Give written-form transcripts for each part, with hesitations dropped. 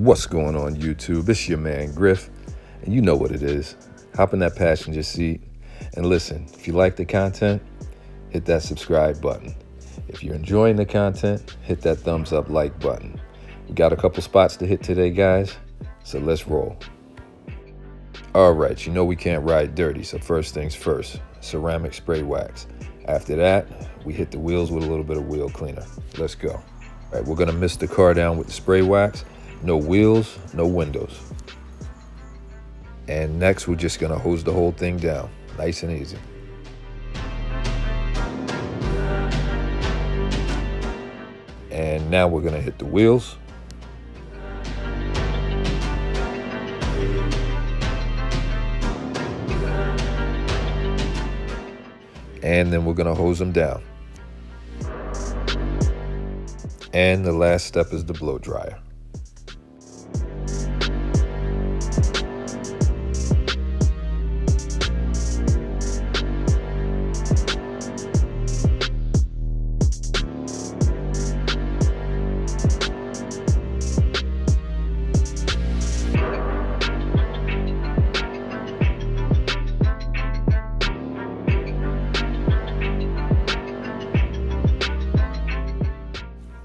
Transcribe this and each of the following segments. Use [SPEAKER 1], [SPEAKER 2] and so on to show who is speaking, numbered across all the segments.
[SPEAKER 1] What's going on, YouTube? It's your man Griff, and you know what it is. Hop in that passenger seat and listen. If you like the content, hit that subscribe button. If you're enjoying the content, hit that thumbs up like button. We got a couple spots to hit today, guys, so let's roll. All right, you know we can't ride dirty, so first things first, ceramic spray wax. After that, we hit the wheels with a little bit of wheel cleaner. Let's go. All right, we're gonna mist the car down with the spray wax. No wheels, no windows. And next, we're just gonna hose the whole thing down, nice and easy. And now we're gonna hit the wheels. And then we're gonna hose them down. And the last step is the blow dryer.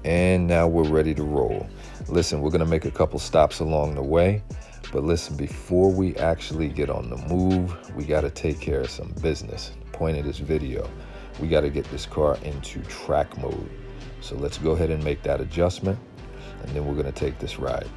[SPEAKER 1] And now we're ready to roll. Listen, we're gonna make a couple stops along the way, but listen, before we actually get on the move, we gotta take care of some business. The point of this video, we gotta get this car into track mode. So let's go ahead and make that adjustment, and then we're gonna take this ride.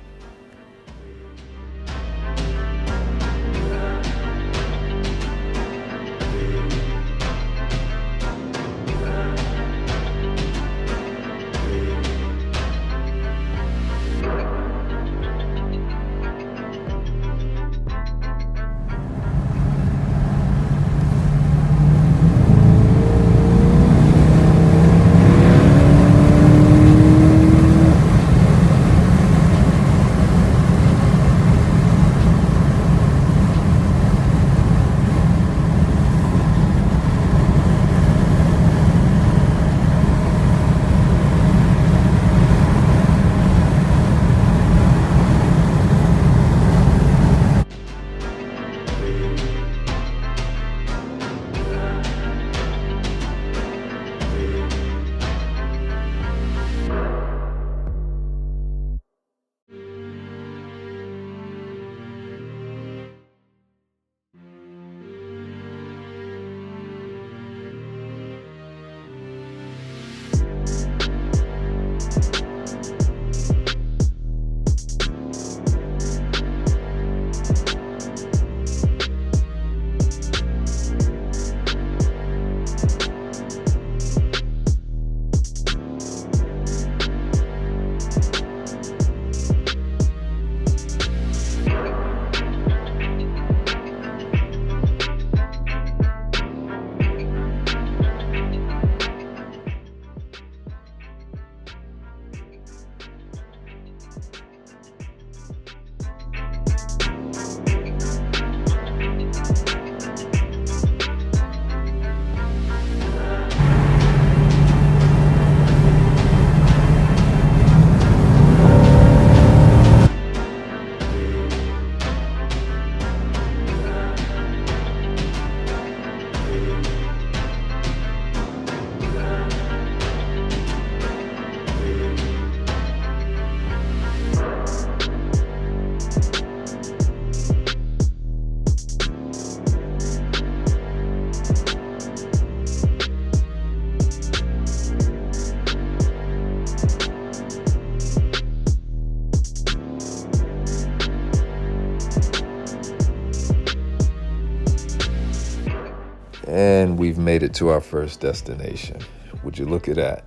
[SPEAKER 1] And we've made it to our first destination. Would you look at that?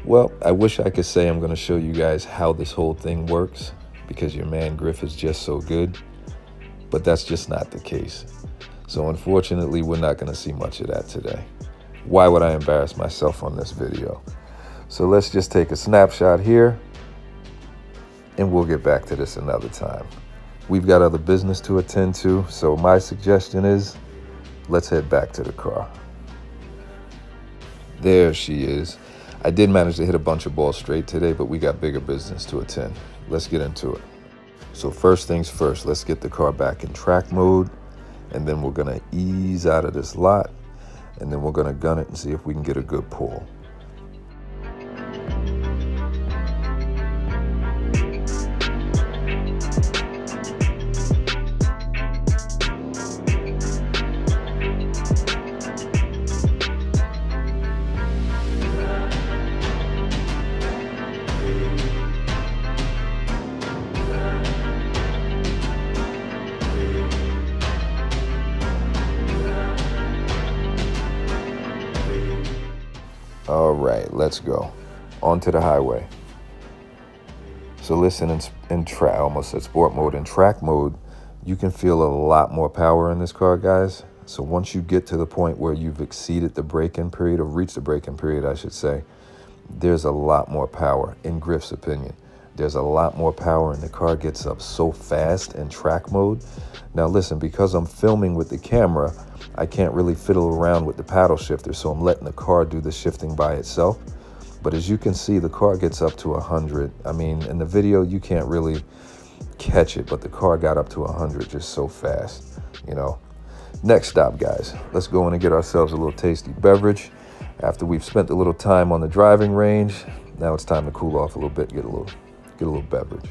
[SPEAKER 1] Well, I wish I could say I'm going to show you guys how this whole thing works, because your man Griff is just so good, but that's just not the case. So unfortunately, we're not going to see much of that today. Why would I embarrass myself on this video? So let's just take a snapshot here, and we'll get back to this another time. We've got other business to attend to, so my suggestion is, let's head back to the car. There she is. I did manage to hit a bunch of balls straight today, but we got bigger business to attend. Let's get into it. So first things first, let's get the car back in track mode, and then we're gonna ease out of this lot, and then we're gonna gun it and see if we can get a good pull. All right, let's go. Onto the highway. So listen, in track, I almost said sport mode. In track mode, you can feel a lot more power in this car, guys. So once you get to the point where you've exceeded the braking period, or reached the braking period, I should say, there's a lot more power, in Griff's opinion. There's a lot more power, and the car gets up so fast in track mode. Now listen, because I'm filming with the camera, I can't really fiddle around with the paddle shifter, so I'm letting the car do the shifting by itself. But as you can see, the car gets up to 100. I mean, in the video, you can't really catch it, but the car got up to 100 just so fast, you know. Next stop, guys, let's go in and get ourselves a little tasty beverage. After we've spent a little time on the driving range, now it's time to cool off a little bit, get a little beverage.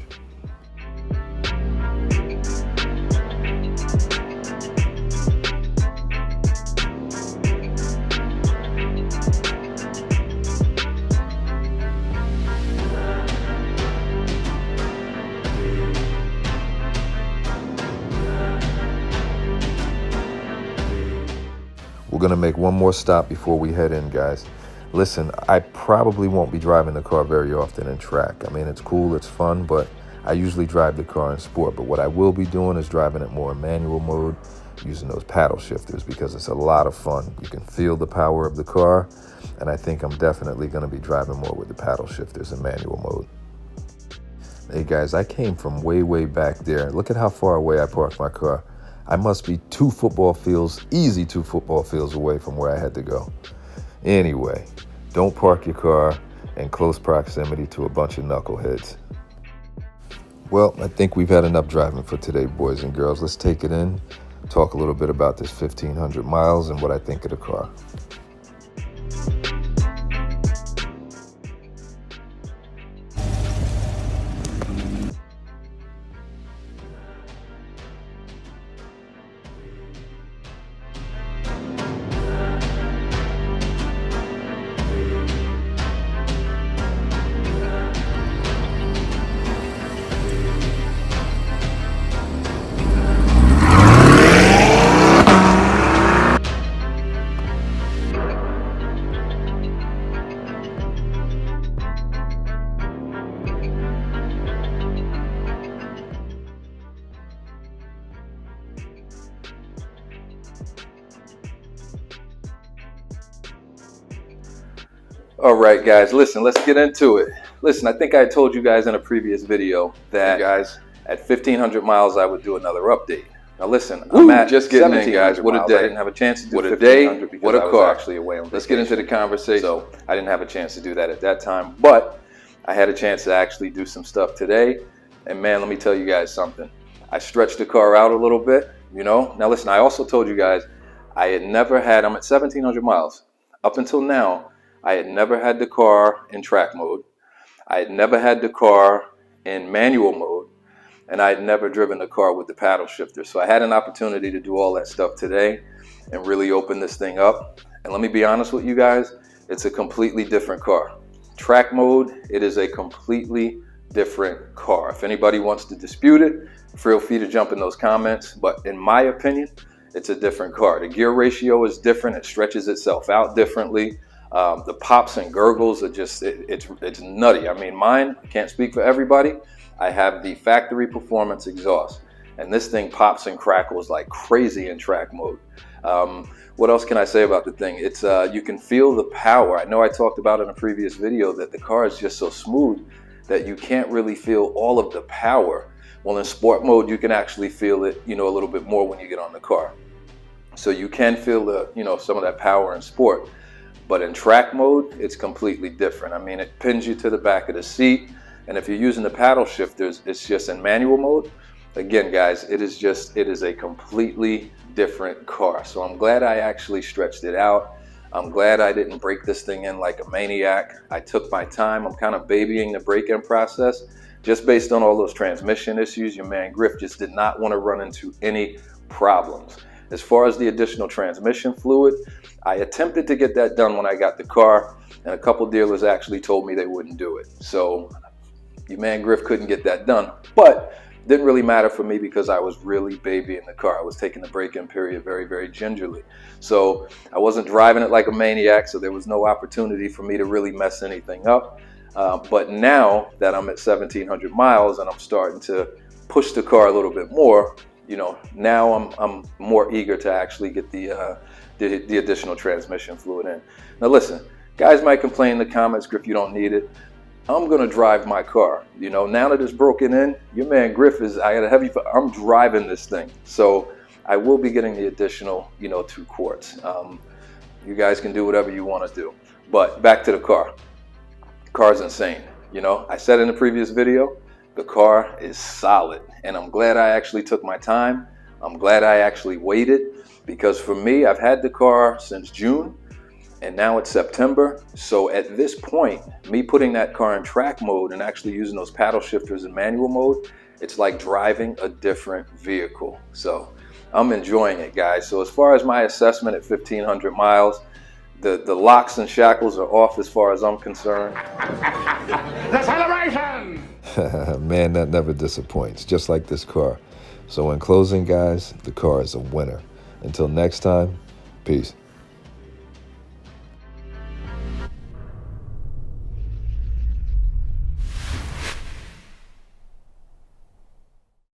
[SPEAKER 1] We're gonna make one more stop before we head in, guys. Listen, I probably won't be driving the car very often in track. I mean, it's cool, it's fun, but I usually drive the car in sport. But what I will be doing is driving it more in manual mode, using those paddle shifters, because it's a lot of fun. You can feel the power of the car, and I think I'm definitely gonna be driving more with the paddle shifters in manual mode. Hey guys, I came from way, way back there. Look at how far away I parked my car. I must be 2 football fields, easy 2 football fields away from where I had to go. Anyway, don't park your car in close proximity to a bunch of knuckleheads. Well, I think we've had enough driving for today, boys and girls. Let's take it in, talk a little bit about this 1,500 miles and what I think of the car. All right, guys, listen, let's get into it. Listen, I think I told you guys in a previous video that, guys, at 1,500 miles, I would do another update. Now, listen, I'm at just getting in, guys. What a day. I didn't have a chance to do 1,500 because I was actually away on vacation. Let's get into the conversation. So I didn't have a chance to do that at that time, but I had a chance to actually do some stuff today. And man, let me tell you guys something. I stretched the car out a little bit, you know. Now, listen, I also told you guys I had never had, I'm at 1,700 miles. Up until now, I had never had the car in track mode. I had never had the car in manual mode, and I had never driven the car with the paddle shifter. So I had an opportunity to do all that stuff today and really open this thing up. And let me be honest with you guys, it's a completely different car. Track mode, it is a completely different car. If anybody wants to dispute it, feel free to jump in those comments. But in my opinion, it's a different car. The gear ratio is different. It stretches itself out differently. The pops and gurgles are just, it's nutty. I mean, mine, I can't speak for everybody. I have the factory performance exhaust, and this thing pops and crackles like crazy in track mode. What else can I say about the thing? It's you can feel the power. I know I talked about in a previous video that the car is just so smooth that you can't really feel all of the power. Well, in sport mode, you can actually feel it, you know, a little bit more when you get on the car. So you can feel the, you know, some of that power in sport. But in track mode, it's completely different. I mean, it pins you to the back of the seat. And if you're using the paddle shifters, it's just in manual mode. Again, guys, it is a completely different car. So I'm glad I actually stretched it out. I'm glad I didn't break this thing in like a maniac. I took my time. I'm kind of babying the break-in process just based on all those transmission issues. Your man Griff just did not want to run into any problems. As far as the additional transmission fluid, I attempted to get that done when I got the car, and a couple dealers actually told me they wouldn't do it. So your man Griff couldn't get that done, but didn't really matter for me because I was really babying the car. I was taking the break-in period very, very gingerly. So I wasn't driving it like a maniac, so there was no opportunity for me to really mess anything up. But now that I'm at 1,700 miles and I'm starting to push the car a little bit more, you know, now I'm more eager to actually get the additional transmission fluid in. Now listen, guys might complain in the comments, Griff, you don't need it. I'm gonna drive my car. You know, now that it's broken in, your man Griff I'm driving this thing. So I will be getting the additional, you know, 2 quarts. You guys can do whatever you want to do. But back to the car. The car's insane. You know, I said in the previous video, the car is solid. And I'm glad I actually took my time. I'm glad I actually waited, because for me, I've had the car since June. And now it's September. So at this point, me putting that car in track mode and actually using those paddle shifters in manual mode, it's like driving a different vehicle. So I'm enjoying it, guys. So as far as my assessment at 1,500 miles, the locks and shackles are off as far as I'm concerned. Reservation! Man, that never disappoints, just like this car. So in closing, guys, the car is a winner. Until next time, peace.